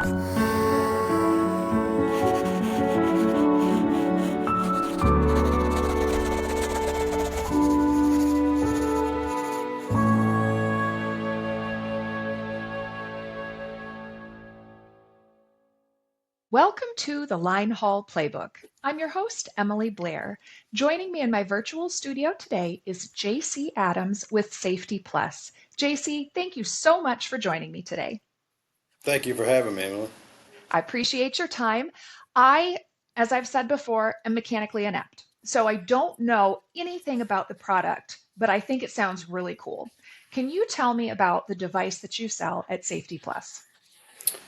Welcome to the Linehaul Playbook. I'm your host, Emily Blair. Joining me in my virtual studio today is JC Adams with Safety Plus. JC, thank you so much for joining me today. Thank you for having me, Emily. I appreciate your time. I, as I've said before, am mechanically inept, so I don't know anything about the product, but I think it sounds really cool. Can you tell me about the device that you sell at Safety Plus?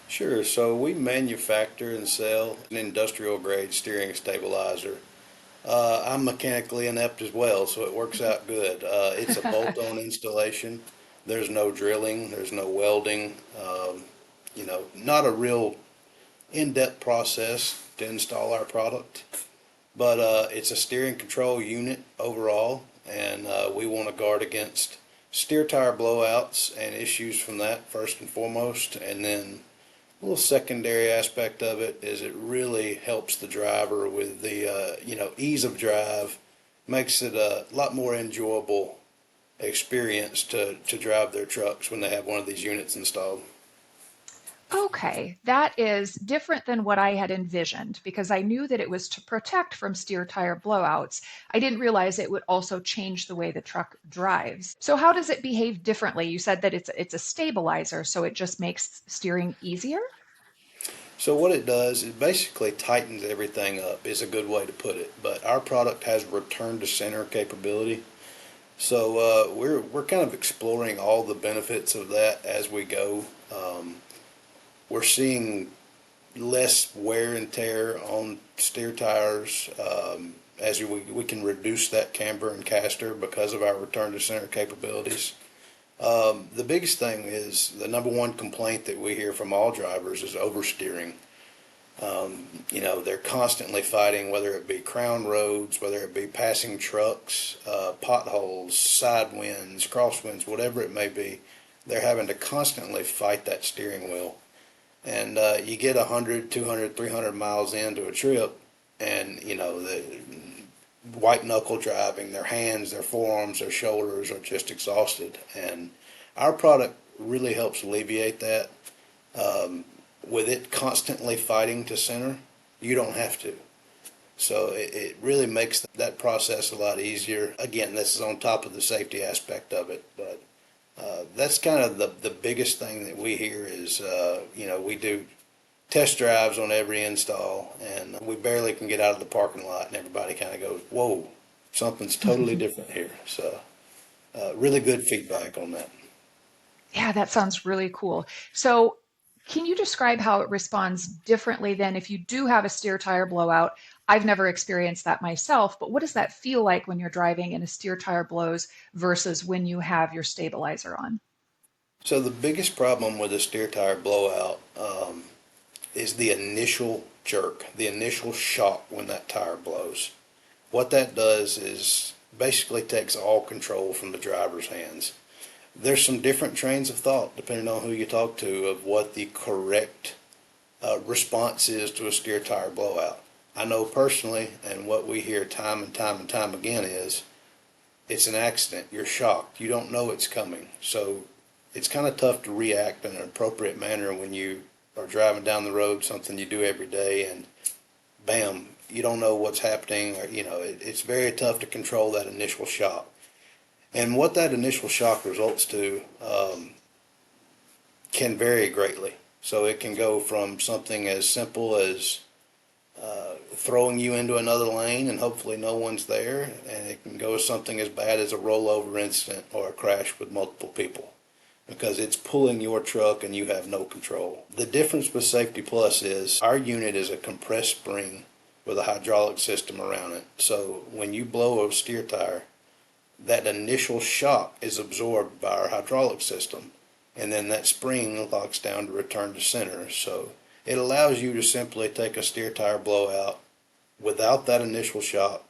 Sure. So we manufacture and sell an industrial grade steering stabilizer. I'm mechanically inept as well, so it works out good. It's a bolt-on installation. There's no drilling, there's no welding. Not a real in-depth process to install our product, but it's a steering control unit overall, and we want to guard against steer tire blowouts and issues from that first and foremost, and then a little secondary aspect of it is it really helps the driver with the ease of drive, makes it a lot more enjoyable experience to drive their trucks when they have one of these units installed. Okay, that is different than what I had envisioned because I knew that it was to protect from steer tire blowouts. I didn't realize it would also change the way the truck drives. So how does it behave differently? You said that it's a stabilizer, so it just makes steering easier? So what it does, it basically tightens everything up is a good way to put it. But our product has return to center capability. So we're kind of exploring all the benefits of that as we go. We're seeing less wear and tear on steer tires as we can reduce that camber and caster because of our return to center capabilities. The biggest thing is the number one complaint that we hear from all drivers is oversteering. They're constantly fighting, whether it be crown roads, whether it be passing trucks, potholes, side winds, crosswinds, whatever it may be. They're having to constantly fight that steering wheel. And you get 100, 200, 300 miles into a trip, and the white knuckle driving, their hands, their forearms, their shoulders are just exhausted. And our product really helps alleviate that. With it constantly fighting to center, you don't have to. So it really makes that process a lot easier. Again, this is on top of the safety aspect of it, but that's kind of the biggest thing that we hear is, we do test drives on every install, and we barely can get out of the parking lot, and everybody kind of goes, whoa, something's totally different here. So really good feedback on that. Yeah, that sounds really cool. So, can you describe how it responds differently than if you do have a steer tire blowout? I've never experienced that myself, but what does that feel like when you're driving and a steer tire blows versus when you have your stabilizer on? So the biggest problem with a steer tire blowout is the initial jerk, the initial shock when that tire blows. What that does is basically takes all control from the driver's hands. There's some different trains of thought depending on who you talk to of what the correct response is to a steer tire blowout. I know personally, and what we hear time and time and time again is it's an accident. You're shocked. You don't know it's coming. So it's kind of tough to react in an appropriate manner when you are driving down the road, something you do every day, and bam, you don't know what's happening, or it's very tough to control that initial shock. And what that initial shock results to can vary greatly. So it can go from something as simple as throwing you into another lane and hopefully no one's there, and it can go something as bad as a rollover incident or a crash with multiple people because it's pulling your truck and you have no control. The difference with Safety Plus is our unit is a compressed spring with a hydraulic system around it. So when you blow a steer tire, that initial shock is absorbed by our hydraulic system, and then that spring locks down to return to center. So it allows you to simply take a steer tire blowout without that initial shock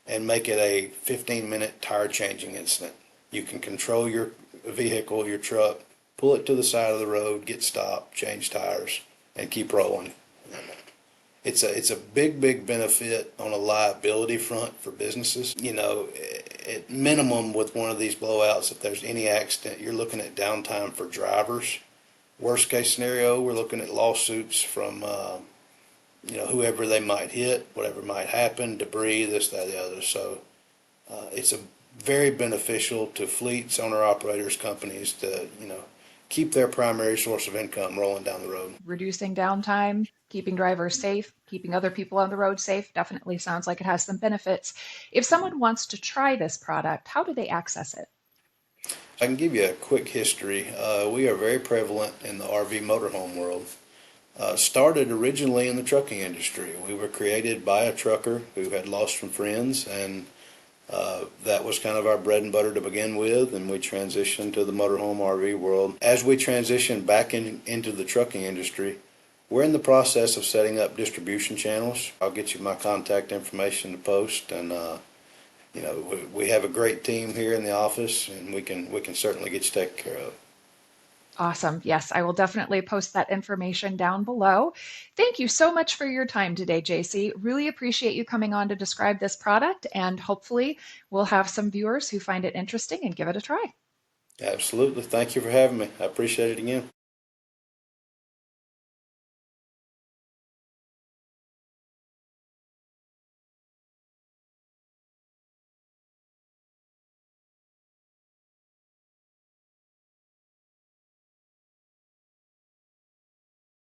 and make it a 15-minute tire changing incident. You can control your vehicle, your truck, pull it to the side of the road, get stopped, change tires, and keep rolling. It's a big benefit on a liability front for businesses. At minimum with one of these blowouts, if there's any accident, you're looking at downtime for drivers. Worst case scenario, we're looking at lawsuits from whoever they might hit, whatever might happen, debris, this, that, the other. So it's a very beneficial to fleets, owner operators, companies to keep their primary source of income rolling down the road. Reducing downtime, keeping drivers safe, keeping other people on the road safe definitely sounds like it has some benefits. If someone wants to try this product, how do they access it? I can give you a quick history. We are very prevalent in the RV motorhome world. Started originally in the trucking industry. We were created by a trucker who had lost some friends, and that was kind of our bread and butter to begin with, and we transitioned to the motorhome RV world. As we transitioned back into the trucking industry, we're in the process of setting up distribution channels. I'll get you my contact information to post, and we have a great team here in the office, and we can certainly get you taken care of. Awesome. Yes, I will definitely post that information down below. Thank you so much for your time today, JC. Really appreciate you coming on to describe this product, and hopefully we'll have some viewers who find it interesting and give it a try. Absolutely. Thank you for having me. I appreciate it again.